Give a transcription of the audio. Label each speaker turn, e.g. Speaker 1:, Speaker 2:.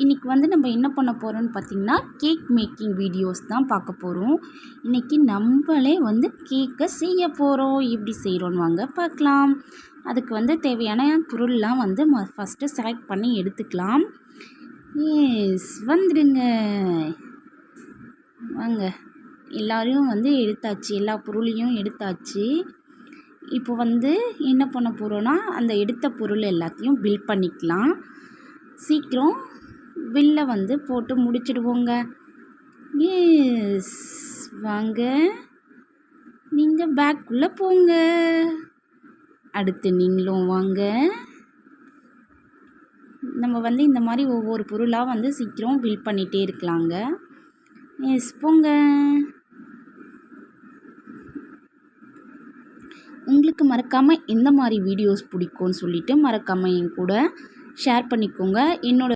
Speaker 1: இன்றைக்கி வந்து நம்ம என்ன பண்ண போகிறோம்னு பார்த்திங்கன்னா கேக் மேக்கிங் வீடியோஸ் தான் பார்க்க போகிறோம். இன்றைக்கி நம்மளே வந்து கேக்கை செய்ய போகிறோம். எப்படி செய்கிறோன்னு வாங்க பார்க்கலாம். அதுக்கு வந்து தேவையான பொருள்லாம் வந்து ஃபஸ்ட்டு செலக்ட் பண்ணி எடுத்துக்கலாம். வந்துடுங்க வாங்க. எல்லோரையும் வந்து எடுத்தாச்சு, எல்லா பொருளையும் எடுத்தாச்சு. இப்போ வந்து என்ன பண்ண போகிறோன்னா அந்த எடுத்த பொருள் எல்லாத்தையும் பில் பண்ணிக்கலாம். சீக்கிரம் பில்லை வந்து போட்டு முடிச்சிடுவோங்க. வாங்க, நீங்கள் பேக்குள்ளே போங்க. அடுத்து நீங்களும் வாங்க. நம்ம வந்து இந்த மாதிரி ஒவ்வொரு பொருளாக வந்து சீக்கிரம் பில் பண்ணிகிட்டே இருக்கலாங்க. போங்க. உங்களுக்கு மறக்காமல் எந்த மாதிரி வீடியோஸ் பிடிக்கும்னு சொல்லிவிட்டு மறக்காமல் என் கூட ஷேர் பண்ணிக்கோங்க. என்னோட